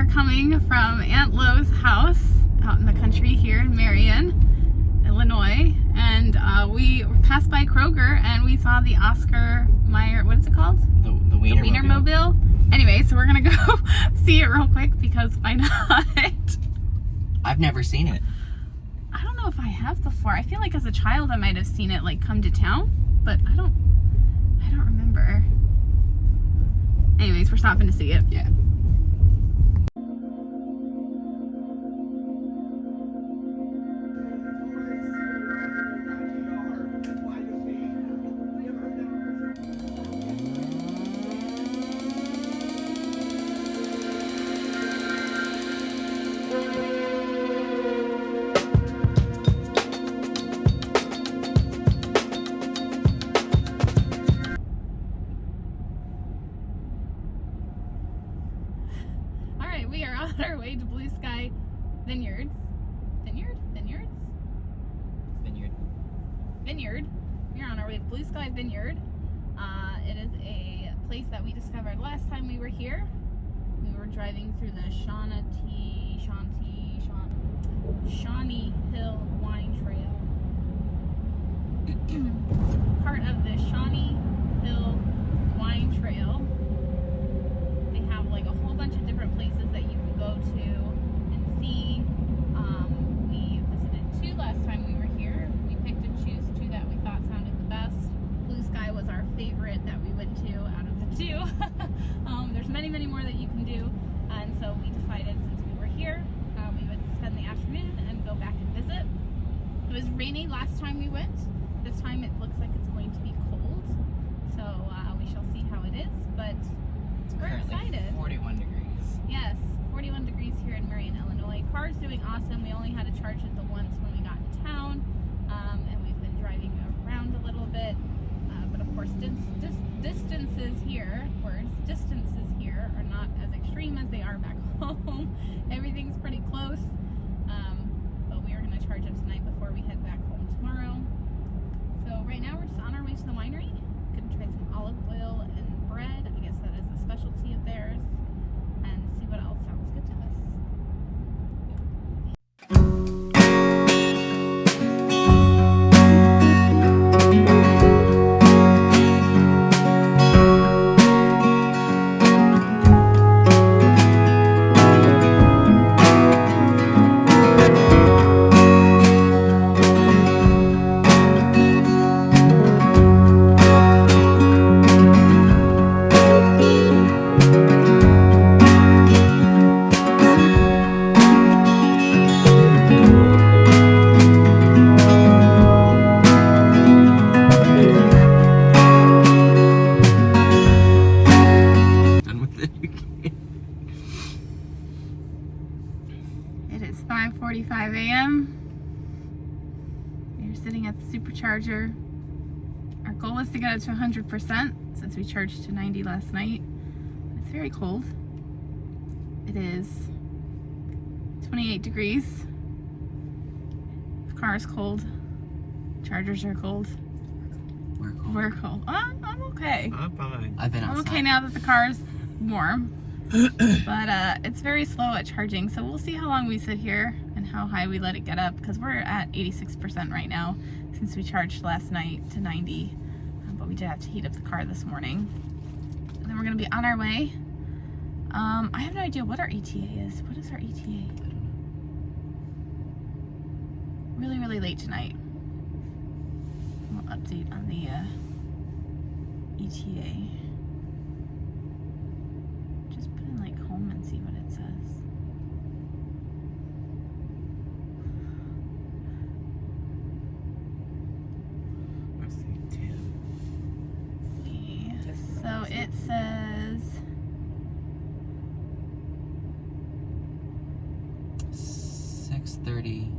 coming from Aunt Lo's house out in the country here in Marion, Illinois, and we passed by Kroger and we saw the Oscar Mayer, what is it called? The Wienermobile. Anyway, so we're gonna go see it real quick because why not? I've never seen it. I don't know if I have before. I feel like as a child I might have seen it like come to town, but I don't remember. Anyways, we're stopping to see it. Yeah. We are on our way to Blue Sky Vineyard. We are on our way to Blue Sky Vineyard. It is a place that we discovered last time we were here. We were driving through the Shawnee Hill Wine Trail. Part of the Shawnee Hill Wine Trail. They have like a whole bunch of different places that you can go to and see. We visited two last time we were here. We picked and choose two that we thought sounded the best. Blue Sky was our favorite that we went to out of the two. There's many more that you can do, and so we decided since we were here, we would spend the afternoon and go back and visit. It was rainy last time we went. This time it looks like it's going to be cold, so we shall see how it is, but we're excited. 41 degrees. Yes, 41 degrees here in Marion, Illinois. Car's doing awesome. We only had to charge it the once when we got in town, and we've been driving around a little bit. But of course, distances here are not as extreme as they are back home. Everything's pretty close. But we are going to charge it tonight before we head back home tomorrow. So right now we're just on our way to the winery. Gonna try some olive oil and bread. I guess that is a specialty of theirs. And see what else sounds good to us. It is 5:45 a.m. We're sitting at the supercharger. Our goal was to get it to 100% since we charged to 90 last night. It's very cold. It is 28 degrees. The car is cold. Chargers are cold. We're cold. I'm okay. I'm fine. I've been outside. I'm okay now that the car is warm. But it's very slow at charging, so we'll see how long we sit here and how high we let it get up, because we're at 86% right now since we charged last night to 90. But we did have to heat up the car this morning. And then we're going to be on our way. I have no idea what our ETA is. What is our ETA? Really late tonight. We'll update on the ETA. Just put in like home and see what it says. Let's see, 10. Let's see. So it says 6:30.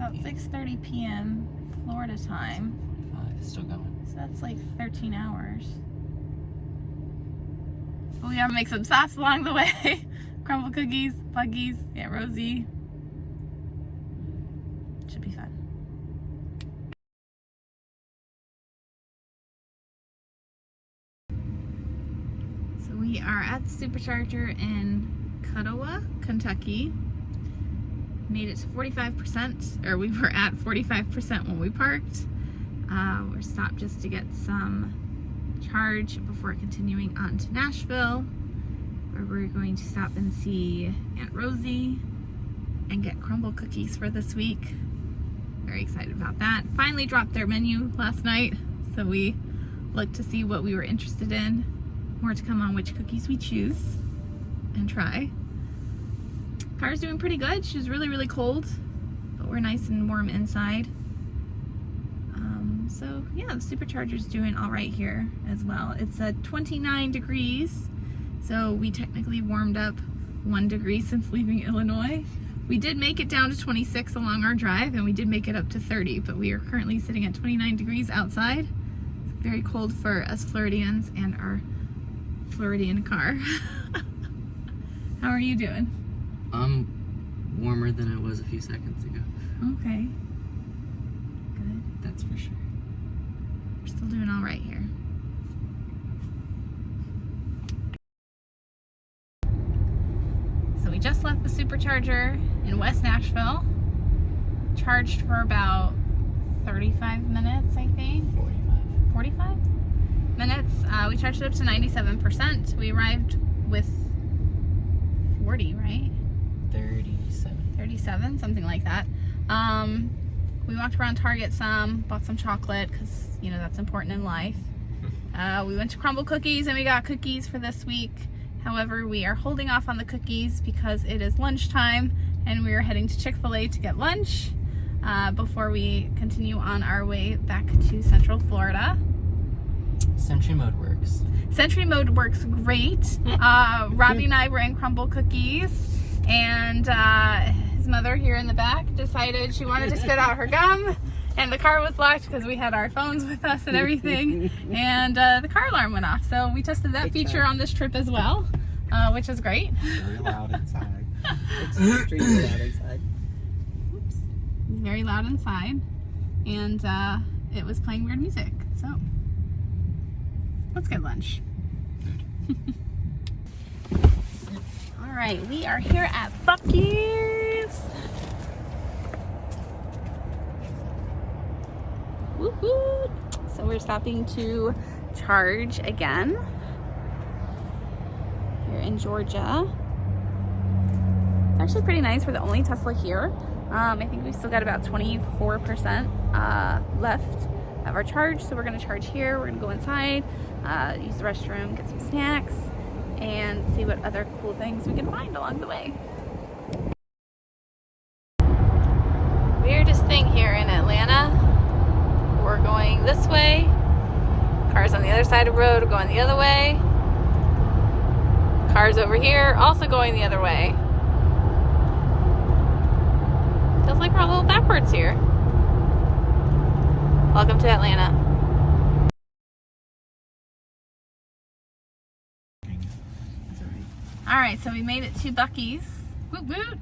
about 6:30 p.m. Florida time. 45. It's still going. So that's like 13 hours. But we have to make some sauce along the way. Crumble cookies, Puggies, yeah, Rosie. Should be fun. So we are at the supercharger in Cudahy, Kentucky. Made it to 45%, or we were at 45% when we parked. We're stopped just to get some charge before continuing on to Nashville, where we're going to stop and see Aunt Rosie and get crumble cookies for this week. Very excited about that. Finally dropped their menu last night, so we looked to see what we were interested in. More to come on which cookies we choose and try. Car's doing pretty good. She was really, really cold, but we're nice and warm inside. So yeah, the supercharger's doing all right here as well. It's at 29 degrees, so we technically warmed up 1 degree since leaving Illinois. We did make it down to 26 along our drive, and we did make it up to 30, but we are currently sitting at 29 degrees outside. It's very cold for us Floridians and our Floridian car. How are you doing? I'm warmer than I was a few seconds ago. Okay. Good. That's for sure. We're still doing all right here. So we just left the supercharger in West Nashville. Charged for about 35 minutes, I think. 45 minutes. We charged it up to 97%. We arrived with 40, right? 37, something like that. We walked around Target some, bought some chocolate because, you know, that's important in life. We went to Crumble Cookies and we got cookies for this week. However, we are holding off on the cookies because it is lunchtime and we are heading to Chick-fil-A to get lunch before we continue on our way back to Central Florida. Sentry mode works. Sentry mode works great. Robbie and I were in Crumble Cookies, and his mother here in the back decided she wanted to spit out her gum, and the car was locked because we had our phones with us and everything, and the car alarm went off. So we tested that feature on this trip as well, which is great. Very loud inside. It's extremely loud inside. Oops. It's very loud inside, and it was playing weird music. So let's get lunch. All right, we are here at Buc-ee's. Woohoo! So we're stopping to charge again here in Georgia. It's actually pretty nice. We're the only Tesla here. I think we still got about 24% left of our charge, so we're going to charge here. We're going to go inside, use the restroom, get some snacks, and see what other cool things we can find along the way. Weirdest thing here in Atlanta, we're going this way, cars on the other side of the road are going the other way, cars over here also going the other way. Feels like we're a little backwards here. Welcome to Atlanta. Alright, so we made it to Buc-ee's. Woot woot!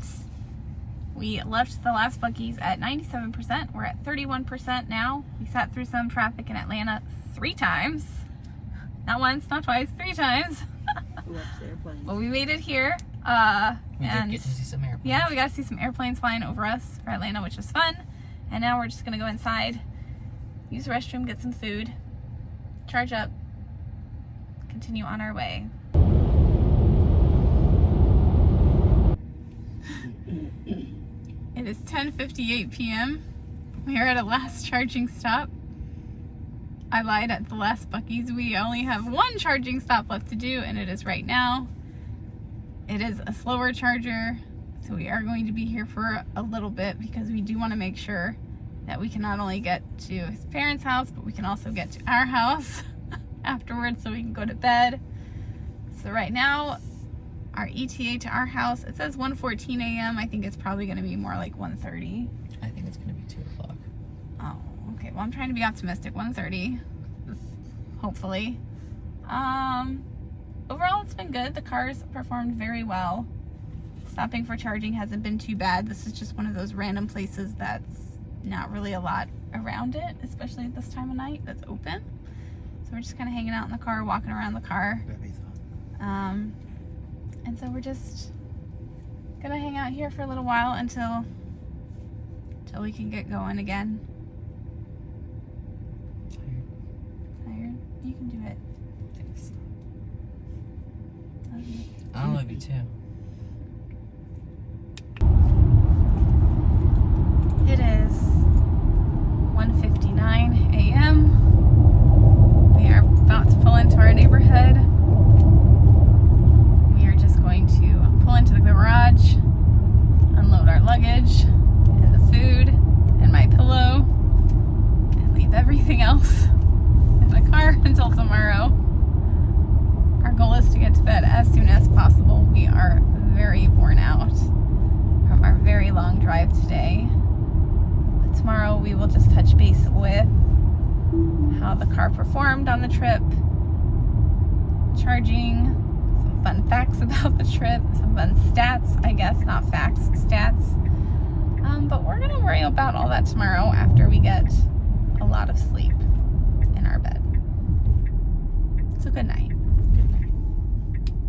We left the last Buc-ee's at 97%. We're at 31% now. We sat through some traffic in Atlanta 3 times. Not once, not twice, 3 times. Well, we made it here. We did get to see some airplanes. Yeah, we got to see some airplanes flying over us for Atlanta, which was fun. And now we're just going to go inside, use the restroom, get some food, charge up, continue on our way. It is 10:58 p.m. We are at a last charging stop. I lied at the last Buc-ee's. We only have 1 charging stop left to do, and it is right now. It is a slower charger, so we are going to be here for a little bit because we do want to make sure that we can not only get to his parents' house, but we can also get to our house afterwards so we can go to bed. So right now, our ETA to our house, it says 1:14 a.m. I think it's probably going to be more like 1:30. I think it's going to be 2 o'clock. Oh, okay. Well, I'm trying to be optimistic. 1:30, hopefully. Overall, it's been good. The car's performed very well. Stopping for charging hasn't been too bad. This is just one of those random places that's not really a lot around it, especially at this time of night that's open. So we're just kind of hanging out in the car, walking around the car. That'd be fun. And so we're just Gonna hang out here for a little while until we can get going again. Tired? You can do it. Thanks. Love you. I love you too. It is 1:59 a.m. We are about to pull into our neighborhood. We are just going to pull into the garage, unload our luggage and the food and my pillow, and leave everything else in the car until tomorrow. Our goal is to get to bed as soon as possible. We are very worn out from our very long drive today. Tomorrow we will just touch base with how the car performed on the trip, charging, some fun facts about the trip, some fun stats, I guess, not facts, stats. But we're gonna worry about all that tomorrow after we get a lot of sleep in our bed. So good night.